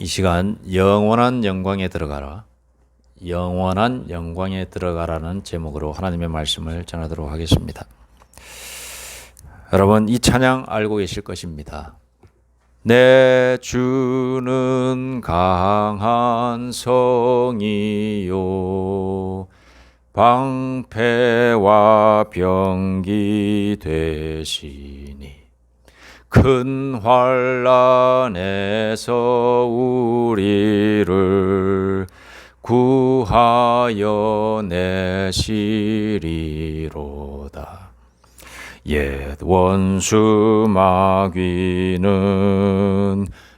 이 시간 영원한 영광에 들어가라, 영원한 영광에 들어가라는 제목으로 하나님의 말씀을 전하도록 하겠습니다. 여러분, 이 찬양 알고 계실 것입니다. 내 주는 강한 성이요 방패와 병기 되시니 큰 환난에서 우리를 구하여 내시리로다. 옛 원수 마귀는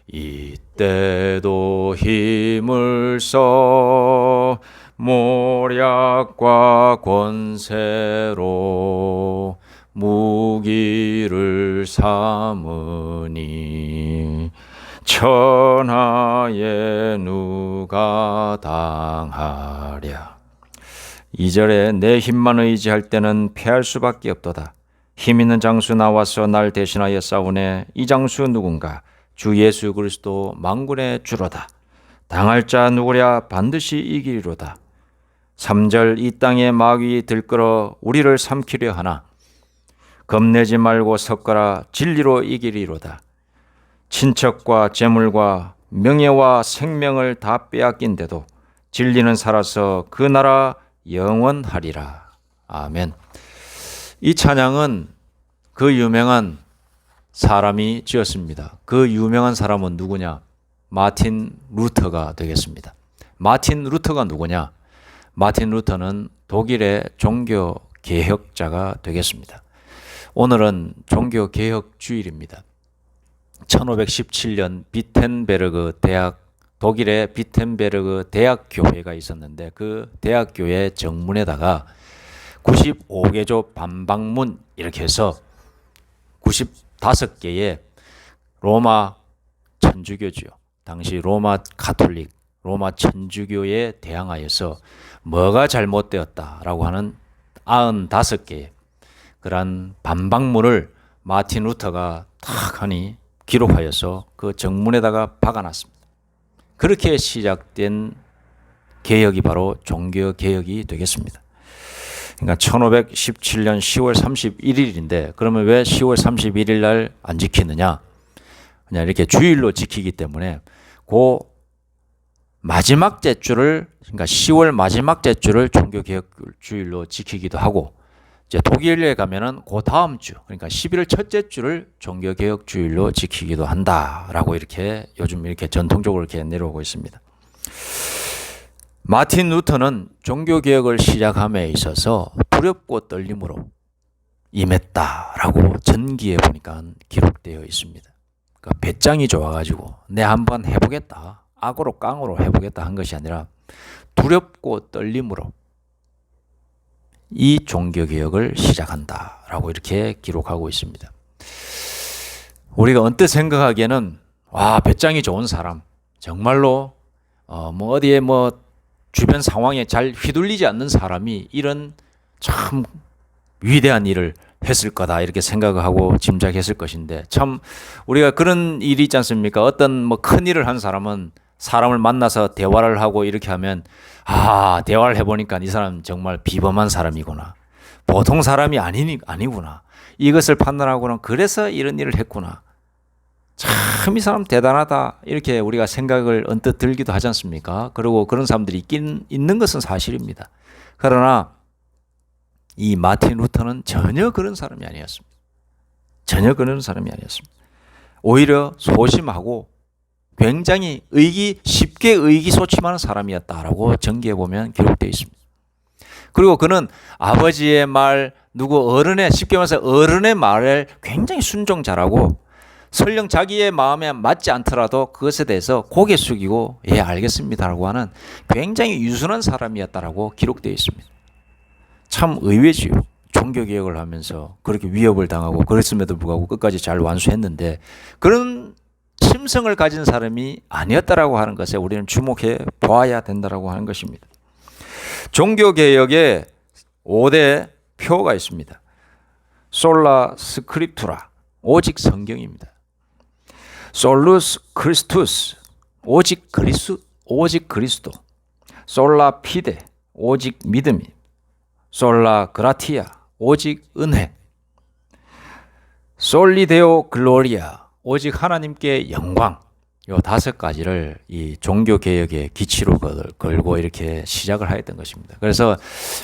이때도 힘을 써 모략과 권세로 무기를 삼으니 천하에 누가 당하랴. 2절에 내 힘만 의지할 때는 패할 수밖에 없도다. 힘 있는 장수 나와서 날 대신하여 싸우네. 이 장수 누군가? 주 예수 그리스도 만군의 주로다. 당할 자 누구랴? 반드시 이기리로다. 3절 이 땅에 마귀 들끓어 우리를 삼키려 하나 겁내지 말고 섰거라. 진리로 이기리로다. 친척과 재물과 명예와 생명을 다 빼앗긴데도 진리는 살아서 그 나라 영원하리라. 아멘. 이 찬양은 그 유명한 사람이 지었습니다. 그 유명한 사람은 누구냐? 마틴 루터가 되겠습니다. 마틴 루터가 누구냐? 마틴 루터는 독일의 종교 개혁자가 되겠습니다. 오늘은 종교 개혁 주일입니다. 1517년 비텐베르그 대학, 독일의 비텐베르그 대학 교회가 있었는데 그 대학교의 정문에다가 95개조 반박문 이렇게 해서 95개의 로마 천주교죠. 당시 로마 가톨릭, 로마 천주교에 대항하여서 뭐가 잘못되었다라고 하는 95개의 그러한 반박문을 마틴 루터가 탁 하니 기록하여서 그 정문에다가 박아놨습니다. 그렇게 시작된 개혁이 바로 종교개혁이 되겠습니다. 그러니까 1517년 10월 31일인데 그러면 왜 10월 31일 날 안 지키느냐? 그냥 이렇게 주일로 지키기 때문에 그 마지막 제주를, 그러니까 10월 마지막 제주를 종교개혁 주일로 지키기도 하고, 이제 독일에 가면은 그 다음 주, 그러니까 11월 첫째 주를 종교개혁 주일로 지키기도 한다라고 이렇게 요즘 이렇게 전통적으로 이렇게 내려오고 있습니다. 마틴 루터는 종교개혁을 시작함에 있어서 두렵고 떨림으로 임했다라고 전기에 보니까 기록되어 있습니다. 그러니까 배짱이 좋아가지고 내 한번 해보겠다, 악으로 깡으로 해보겠다 한 것이 아니라 두렵고 떨림으로 이 종교개혁을 시작한다라고 이렇게 기록하고 있습니다. 우리가 언뜻 생각하기에는 와, 배짱이 좋은 사람, 정말로 어디에 주변 상황에 잘 휘둘리지 않는 사람이 이런 참 위대한 일을 했을 거다 이렇게 생각을 하고 짐작했을 것인데, 참 우리가 그런 일이 있지 않습니까? 어떤 큰 일을 한 사람은 사람을 만나서 대화를 하고 이렇게 하면 대화를 해보니까 이 사람 정말 비범한 사람이구나, 보통 사람이 아니구나, 이것을 판단하고는 그래서 이런 일을 했구나, 참 이 사람 대단하다 이렇게 우리가 생각을 언뜻 들기도 하지 않습니까? 그리고 그런 사람들이 있는 것은 사실입니다. 그러나 이 마틴 루터는 전혀 그런 사람이 아니었습니다. 전혀 그런 사람이 아니었습니다. 오히려 소심하고 굉장히 쉽게 의기소침하는 사람이었다라고 전기에 보면 기록되어 있습니다. 그리고 그는 아버지의 말, 쉽게 말해서 어른의 말을 굉장히 순종 잘하고, 설령 자기의 마음에 맞지 않더라도 그것에 대해서 고개 숙이고 예 알겠습니다라고 하는 굉장히 유순한 사람이었다라고 기록되어 있습니다. 참 의외지요. 종교개혁을 하면서 그렇게 위협을 당하고 그랬음에도 불구하고 끝까지 잘 완수했는데 그런 심성을 가진 사람이 아니었다라고 하는 것에 우리는 주목해 보아야 된다라고 하는 것입니다. 종교개혁에 5대 표가 있습니다. 솔라 스크립투라, 오직 성경입니다. 솔루스 크리스투스, 오직 그리스도. 솔라 피데, 오직 믿음이. 솔라 그라티아, 오직 은혜. 솔리데오 글로리아, 오직 하나님께 영광. 요 5가지를 이 종교개혁의 기치로 걸고 이렇게 시작을 하였던 것입니다. 그래서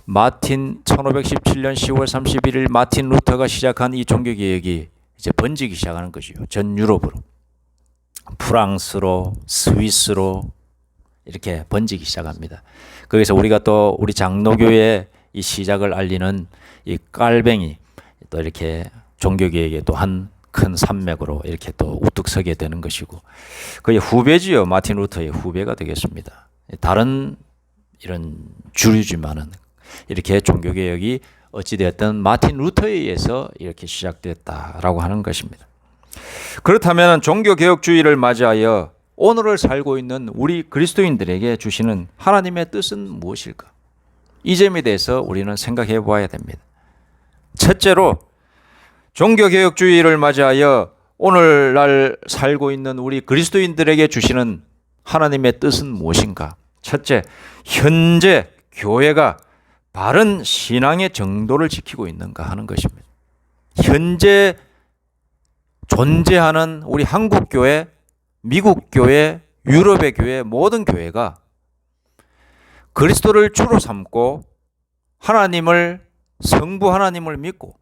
1517년 10월 31일 마틴 루터가 시작한 이 종교개혁이 이제 번지기 시작하는 것이요. 전 유럽으로. 프랑스로, 스위스로 이렇게 번지기 시작합니다. 거기서 우리가 또 우리 장로교의 이 시작을 알리는 이 깔뱅이 또 이렇게 종교개혁의 또 한 큰 산맥으로 이렇게 또 우뚝 서게 되는 것이고, 그의 후배지요. 마틴 루터의 후배가 되겠습니다. 다른 이런 주류지만은 이렇게 종교개혁이 어찌되었든 마틴 루터에 의해서 이렇게 시작됐다라고 하는 것입니다. 그렇다면 종교개혁주의를 맞이하여 오늘을 살고 있는 우리 그리스도인들에게 주시는 하나님의 뜻은 무엇일까? 이 점에 대해서 우리는 생각해 보아야 됩니다. 첫째로, 종교개혁주의를 맞이하여 오늘날 살고 있는 우리 그리스도인들에게 주시는 하나님의 뜻은 무엇인가? 첫째, 현재 교회가 바른 신앙의 정도를 지키고 있는가 하는 것입니다. 현재 존재하는 우리 한국교회, 미국교회, 유럽의 교회, 모든 교회가 그리스도를 주로 삼고 하나님을, 성부 하나님을 믿고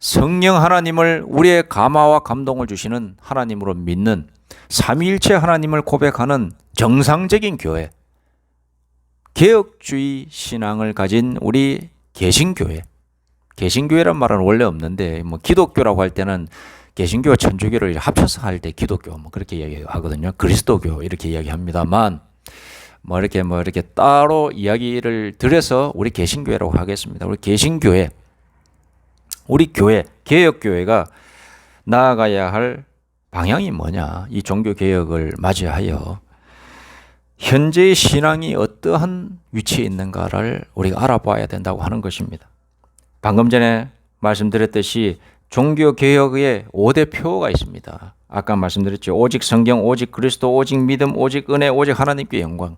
성령 하나님을 우리의 감화와 감동을 주시는 하나님으로 믿는 삼위일체 하나님을 고백하는 정상적인 교회, 개혁주의 신앙을 가진 우리 개신교회. 개신교회란 말은 원래 없는데 뭐 기독교라고 할 때는 개신교와 천주교를 합쳐서 할 때 기독교 뭐 그렇게 이야기하거든요. 그리스도교 이렇게 이야기합니다만 뭐 이렇게 따로 이야기를 들여서 우리 개신교회라고 하겠습니다. 우리 개신교회, 우리 교회, 개혁교회가 나아가야 할 방향이 뭐냐? 이 종교개혁을 맞이하여 현재의 신앙이 어떠한 위치에 있는가를 우리가 알아봐야 된다고 하는 것입니다. 방금 전에 말씀드렸듯이 종교개혁의 5대 표가 있습니다. 아까 말씀드렸죠. 오직 성경, 오직 그리스도, 오직 믿음, 오직 은혜, 오직 하나님께 영광.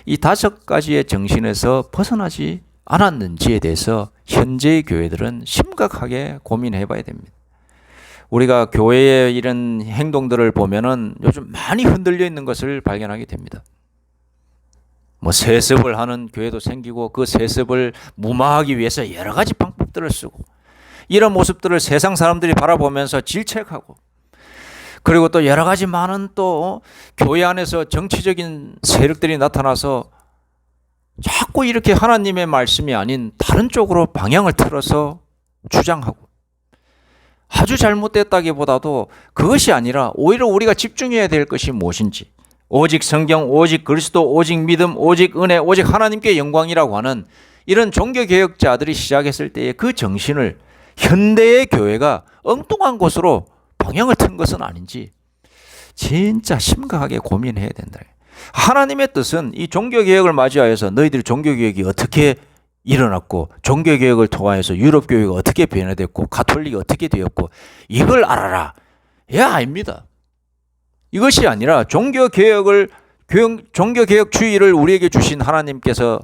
이 5가지의 정신에서 벗어나지 않았는지에 대해서 현재의 교회들은 심각하게 고민해 봐야 됩니다. 우리가 교회의 이런 행동들을 보면은 요즘 많이 흔들려 있는 것을 발견하게 됩니다. 뭐 세습을 하는 교회도 생기고 그 세습을 무마하기 위해서 여러 가지 방법들을 쓰고, 이런 모습들을 세상 사람들이 바라보면서 질책하고, 그리고 또 여러 가지 많은 또 교회 안에서 정치적인 세력들이 나타나서 자꾸 이렇게 하나님의 말씀이 아닌 다른 쪽으로 방향을 틀어서 주장하고, 아주 잘못됐다기보다도 그것이 아니라 오히려 우리가 집중해야 될 것이 무엇인지, 오직 성경, 오직 그리스도, 오직 믿음, 오직 은혜, 오직 하나님께 영광이라고 하는 이런 종교개혁자들이 시작했을 때의 그 정신을 현대의 교회가 엉뚱한 곳으로 방향을 튼 것은 아닌지 진짜 심각하게 고민해야 된다. 하나님의 뜻은 이 종교개혁을 맞이하여서 너희들이 종교개혁이 어떻게 일어났고, 종교개혁을 통하여서 유럽교회가 어떻게 변화됐고, 가톨릭이 어떻게 되었고, 이걸 알아라. 아닙니다. 이것이 아니라 종교개혁주의를 우리에게 주신 하나님께서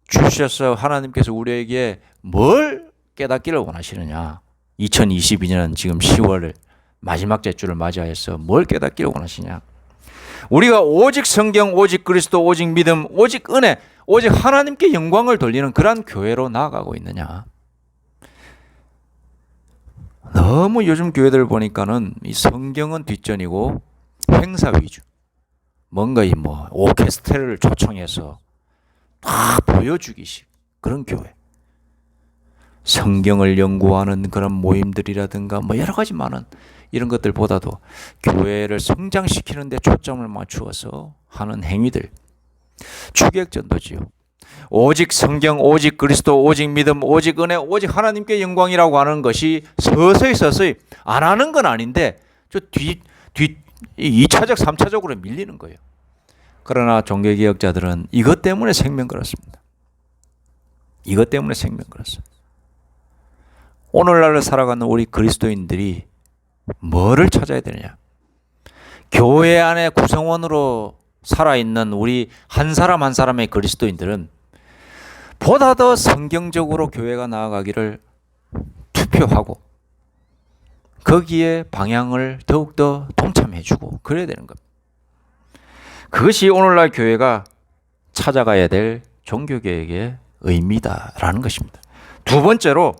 주셔서 하나님께서 우리에게 뭘 깨닫기를 원하시느냐. 2022년 지금 10월 마지막 제주를 맞이하여서 뭘 깨닫기를 원하시냐. 우리가 오직 성경, 오직 그리스도, 오직 믿음, 오직 은혜, 오직 하나님께 영광을 돌리는 그러한 교회로 나아가고 있느냐. 너무 요즘 교회들 보니까는 이 성경은 뒷전이고 행사 위주, 뭔가 이 뭐 오케스트라를 초청해서 다 보여주기식 그런 교회, 성경을 연구하는 그런 모임들이라든가 뭐 여러 가지 많은 이런 것들보다도 교회를 성장시키는 데 초점을 맞추어서 하는 행위들, 추격전도지요. 오직 성경, 오직 그리스도, 오직 믿음, 오직 은혜, 오직 하나님께 영광이라고 하는 것이 서서히 안 하는 건 아닌데 저 2차적, 3차적으로 밀리는 거예요. 그러나 종교개혁자들은 이것 때문에 생명 걸었습니다. 이것 때문에 생명 걸었습니다. 오늘날을 살아가는 우리 그리스도인들이 뭐를 찾아야 되느냐? 교회 안에 구성원으로 살아있는 우리 한 사람 한 사람의 그리스도인들은 보다 더 성경적으로 교회가 나아가기를 투표하고 거기에 방향을 더욱더 동참해주고 그래야 되는 겁니다. 그것이 오늘날 교회가 찾아가야 될 종교개혁의 의미다라는 것입니다. 두 번째로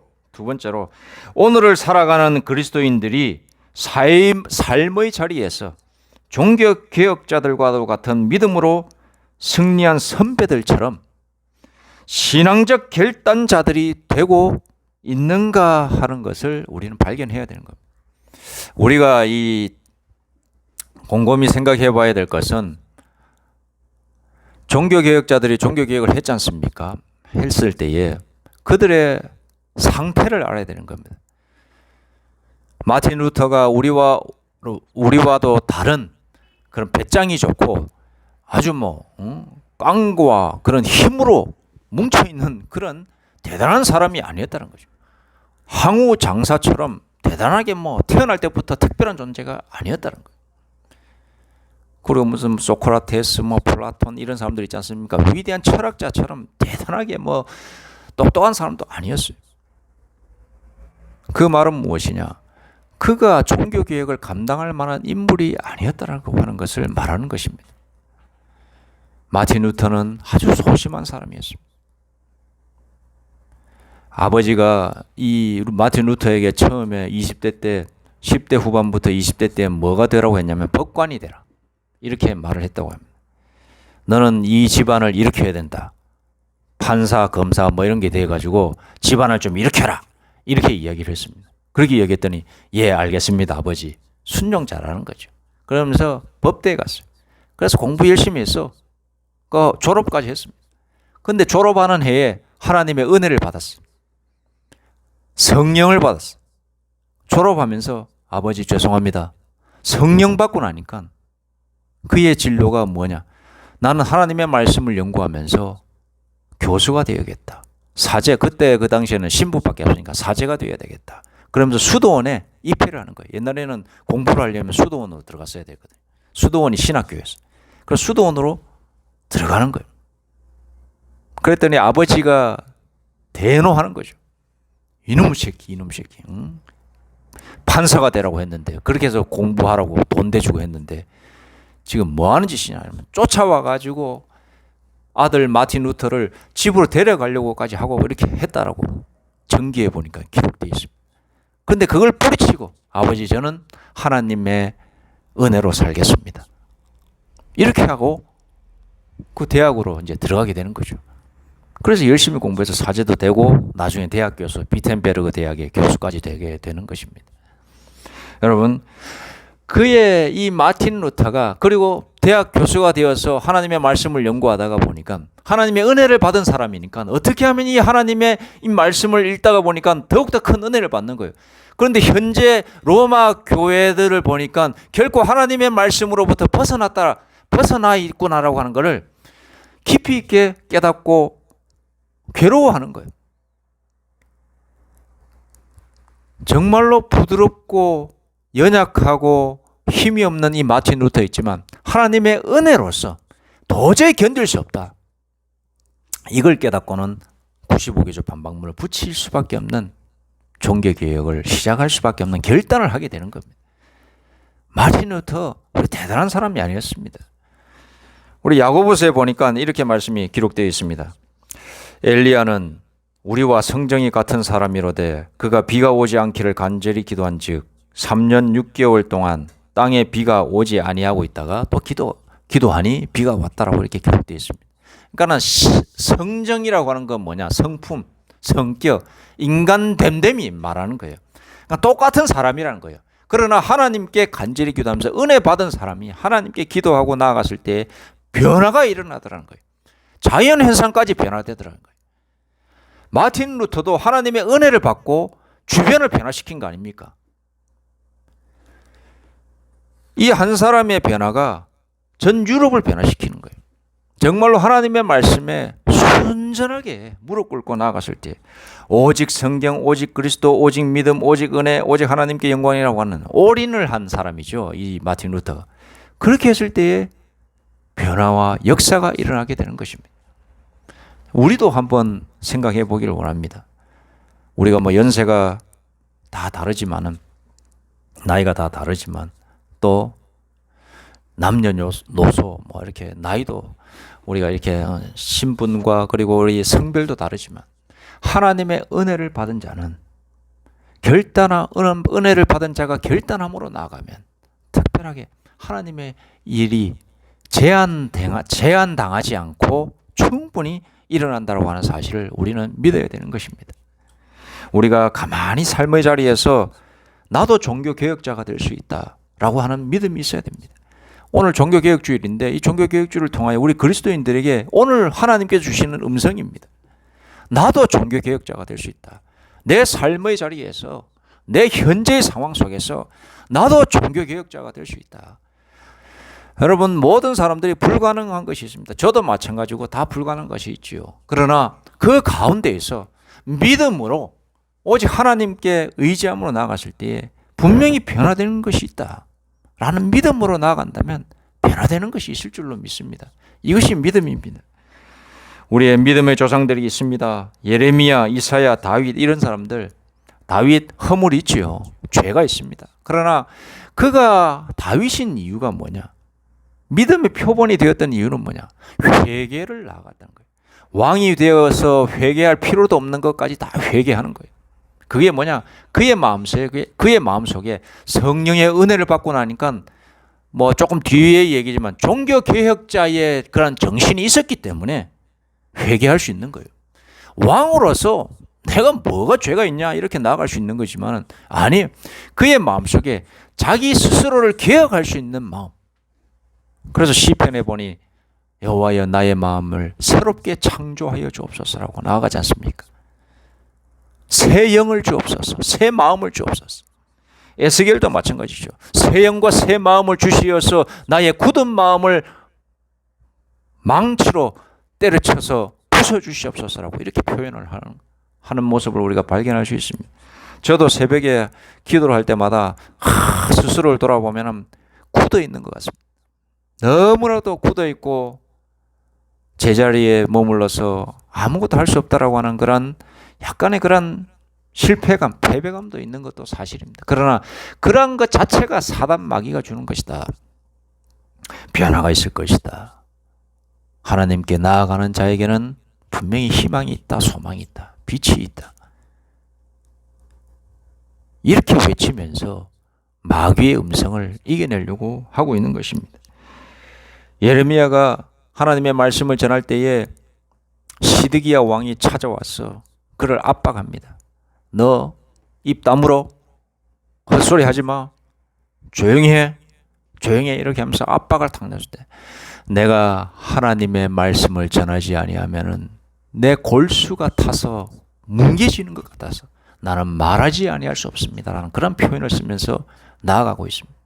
오늘을 살아가는 그리스도인들이 삶의 자리에서 종교개혁자들과도 같은 믿음으로 승리한 선배들처럼 신앙적 결단자들이 되고 있는가 하는 것을 우리는 발견해야 되는 겁니다. 우리가 이 곰곰이 생각해 봐야 될 것은 종교개혁자들이 종교개혁을 했지 않습니까? 했을 때에 그들의 상태를 알아야 되는 겁니다. 마틴 루터가 우리와도 다른 그런 배짱이 좋고 아주 깡과 그런 힘으로 뭉쳐있는 그런 대단한 사람이 아니었다는 거죠. 항우 장사처럼 대단하게 태어날 때부터 특별한 존재가 아니었다는 거예요. 그리고 무슨 소크라테스, 플라톤 이런 사람들 있지 않습니까? 위대한 철학자처럼 대단하게 똑똑한 사람도 아니었어요. 그 말은 무엇이냐? 그가 종교개혁을 감당할 만한 인물이 아니었다라고 하는 것을 말하는 것입니다. 마틴 루터는 아주 소심한 사람이었습니다. 아버지가 이 마틴 루터에게 처음에 20대 때 10대 후반부터 20대 때 뭐가 되라고 했냐면 법관이 되라. 이렇게 말을 했다고 합니다. 너는 이 집안을 일으켜야 된다. 판사, 검사 이런 게 돼가지고 집안을 좀 일으켜라. 이렇게 이야기를 했습니다. 그렇게 이야기했더니 예 알겠습니다 아버지. 순종 잘하는 거죠. 그러면서 법대에 갔어요. 그래서 공부 열심히 했어. 졸업까지 했습니다. 근데 졸업하는 해에 하나님의 은혜를 받았어요. 성령을 받았어요. 졸업하면서 아버지 죄송합니다. 성령 받고 나니까 그의 진로가 뭐냐? 나는 하나님의 말씀을 연구하면서 교수가 되어야겠다. 사제, 그때 그 당시에는 신부밖에 없으니까 사제가 되어야 되겠다. 그러면서 수도원에 입회를 하는 거예요. 옛날에는 공부를 하려면 수도원으로 들어갔어야 되거든요. 수도원이 신학교였어요. 그래서 수도원으로 들어가는 거예요. 그랬더니 아버지가 대노하는 거죠. 이놈 새끼. 응? 판사가 되라고 했는데 그렇게 해서 공부하라고 돈 대주고 했는데 지금 뭐 하는 짓이냐 하면 쫓아와가지고 아들 마틴 루터를 집으로 데려가려고까지 하고 이렇게 했다라고 전기에 보니까 기록되어 있습니다. 근데 그걸 뿌리치고 아버지 저는 하나님의 은혜로 살겠습니다. 이렇게 하고 그 대학으로 이제 들어가게 되는 거죠. 그래서 열심히 공부해서 사제도 되고 나중에 대학 교수, 비텐베르그 대학의 교수까지 되게 되는 것입니다. 여러분, 그의 이 마틴 루터가 그리고 대학 교수가 되어서 하나님의 말씀을 연구하다가 보니까 하나님의 은혜를 받은 사람이니까 어떻게 하면 이 하나님의 이 말씀을 읽다가 보니까 더욱더 큰 은혜를 받는 거예요. 그런데 현재 로마 교회들을 보니까 결코 하나님의 말씀으로부터 벗어나 있구나라고 하는 것을 깊이 있게 깨닫고 괴로워하는 거예요. 정말로 부드럽고 연약하고 힘이 없는 이 마틴 루터 있지만 하나님의 은혜로서 도저히 견딜 수 없다. 이걸 깨닫고는 95개조 반박문을 붙일 수밖에 없는 종교개혁을 시작할 수밖에 없는 결단을 하게 되는 겁니다. 마틴 루터 우리 대단한 사람이 아니었습니다. 우리 야고보서에 보니까 이렇게 말씀이 기록되어 있습니다. 엘리야는 우리와 성정이 같은 사람이로되 그가 비가 오지 않기를 간절히 기도한 즉 3년 6개월 동안 땅에 비가 오지 아니하고 있다가 또 기도하니 비가 왔다라고 이렇게 기록되어 있습니다. 그러니까 성정이라고 하는 건 뭐냐? 성품, 성격, 인간 됨됨이 말하는 거예요. 그러니까 똑같은 사람이라는 거예요. 그러나 하나님께 간절히 기도하면서 은혜 받은 사람이 하나님께 기도하고 나아갔을 때 변화가 일어나더라는 거예요. 자연현상까지 변화되더라는 거예요. 마틴 루터도 하나님의 은혜를 받고 주변을 변화시킨 거 아닙니까? 이 한 사람의 변화가 전 유럽을 변화시키는 거예요. 정말로 하나님의 말씀에 순전하게 무릎 꿇고 나아갔을 때 오직 성경, 오직 그리스도, 오직 믿음, 오직 은혜, 오직 하나님께 영광이라고 하는 올인을 한 사람이죠. 이 마틴 루터가. 그렇게 했을 때에 변화와 역사가 일어나게 되는 것입니다. 우리도 한번 생각해 보기를 원합니다. 우리가 뭐 연세가 다 다르지만은, 나이가 다 다르지만, 또 남녀노소 뭐 이렇게 나이도 우리가 이렇게 신분과 그리고 우리 성별도 다르지만, 하나님의 은혜를 받은 자는 은혜를 받은 자가 결단함으로 나아가면 특별하게 하나님의 일이 제한당하지 않고 충분히 일어난다고 하는 사실을 우리는 믿어야 되는 것입니다. 우리가 가만히 삶의 자리에서 나도 종교개혁자가 될 수 있다라고 하는 믿음이 있어야 됩니다. 오늘 종교개혁주일인데 이 종교개혁주일을 통하여 우리 그리스도인들에게 오늘 하나님께서 주시는 음성입니다. 나도 종교개혁자가 될 수 있다. 내 삶의 자리에서, 내 현재의 상황 속에서 나도 종교개혁자가 될 수 있다. 여러분, 모든 사람들이 불가능한 것이 있습니다. 저도 마찬가지고 다 불가능한 것이 있지요. 그러나 그 가운데에서 믿음으로 오직 하나님께 의지함으로 나아갔을 때에 분명히 변화되는 것이 있다 라는 믿음으로 나아간다면 변화되는 것이 있을 줄로 믿습니다. 이것이 믿음입니다. 우리의 믿음의 조상들이 있습니다. 예레미야, 이사야, 다윗, 이런 사람들. 다윗 허물이 있지요. 죄가 있습니다. 그러나 그가 다윗인 이유가 뭐냐? 믿음의 표본이 되었던 이유는 뭐냐? 회개를 나아갔다는 거예요. 왕이 되어서 회개할 필요도 없는 것까지 다 회개하는 거예요. 그게 뭐냐? 그의 마음속에 성령의 은혜를 받고 나니까 뭐 조금 뒤에 얘기지만 종교개혁자의 그런 정신이 있었기 때문에 회개할 수 있는 거예요. 왕으로서 내가 뭐가 죄가 있냐 이렇게 나아갈 수 있는 거지만, 아니, 그의 마음속에 자기 스스로를 개혁할 수 있는 마음. 그래서 시편에 보니 여호와여 나의 마음을 새롭게 창조하여 주옵소서라고 나아가지 않습니까? 새 영을 주옵소서, 새 마음을 주옵소서. 에스겔도 마찬가지죠. 새 영과 새 마음을 주시어서 나의 굳은 마음을 망치로 때려쳐서 부숴주시옵소서라고 이렇게 표현을 하는 모습을 우리가 발견할 수 있습니다. 저도 새벽에 기도를 할 때마다 스스로를 돌아보면 굳어 있는 것 같습니다. 너무나도 굳어 있고 제자리에 머물러서 아무것도 할 수 없다라고 하는 그런 약간의 그런 실패감, 패배감도 있는 것도 사실입니다. 그러나 그러한 것 자체가 사단 마귀가 주는 것이다. 변화가 있을 것이다. 하나님께 나아가는 자에게는 분명히 희망이 있다, 소망이 있다, 빛이 있다. 이렇게 외치면서 마귀의 음성을 이겨내려고 하고 있는 것입니다. 예레미야가 하나님의 말씀을 전할 때에 시드기야 왕이 찾아와서 그를 압박합니다. 너 입 다물어. 헛소리 하지 마. 조용히 해. 이렇게 하면서 압박을 탁 냈을 때, 내가 하나님의 말씀을 전하지 아니하면은 내 골수가 타서 뭉개지는 것 같아서 나는 말하지 아니할 수 없습니다라는 그런 표현을 쓰면서 나아가고 있습니다.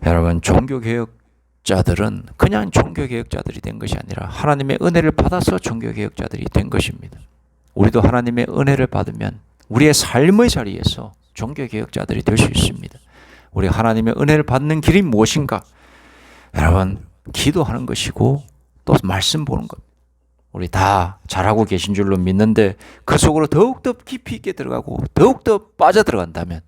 여러분, 종교개혁자들은 그냥 종교개혁자들이 된 것이 아니라 하나님의 은혜를 받아서 종교개혁자들이 된 것입니다. 우리도 하나님의 은혜를 받으면 우리의 삶의 자리에서 종교개혁자들이 될 수 있습니다. 우리 하나님의 은혜를 받는 길이 무엇인가? 여러분, 기도하는 것이고 또 말씀 보는 것. 우리 다 잘하고 계신 줄로 믿는데 그 속으로 더욱더 깊이 있게 들어가고 더욱더 빠져들어간다면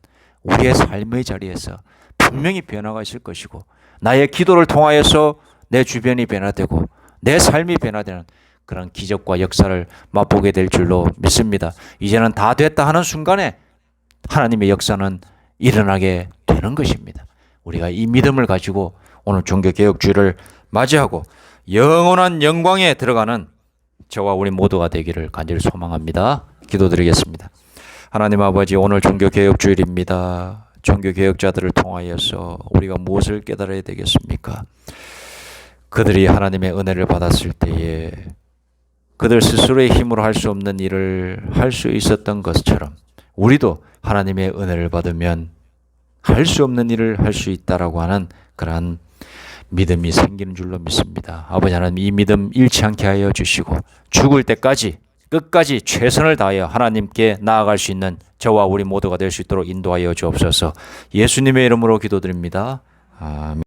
우리의 삶의 자리에서 분명히 변화가 있을 것이고, 나의 기도를 통하여서 내 주변이 변화되고 내 삶이 변화되는 그런 기적과 역사를 맛보게 될 줄로 믿습니다. 이제는 다 됐다 하는 순간에 하나님의 역사는 일어나게 되는 것입니다. 우리가 이 믿음을 가지고 오늘 종교개혁주의를 맞이하고 영원한 영광에 들어가는 저와 우리 모두가 되기를 간절히 소망합니다. 기도드리겠습니다. 하나님 아버지, 오늘 종교개혁주일입니다. 종교개혁자들을 통하여서 우리가 무엇을 깨달아야 되겠습니까? 그들이 하나님의 은혜를 받았을 때에 그들 스스로의 힘으로 할 수 없는 일을 할 수 있었던 것처럼 우리도 하나님의 은혜를 받으면 할 수 없는 일을 할 수 있다라고 하는 그러한 믿음이 생기는 줄로 믿습니다. 아버지 하나님, 이 믿음 잃지 않게 하여 주시고 죽을 때까지 끝까지 최선을 다하여 하나님께 나아갈 수 있는 저와 우리 모두가 될 수 있도록 인도하여 주옵소서. 예수님의 이름으로 기도드립니다. 아멘.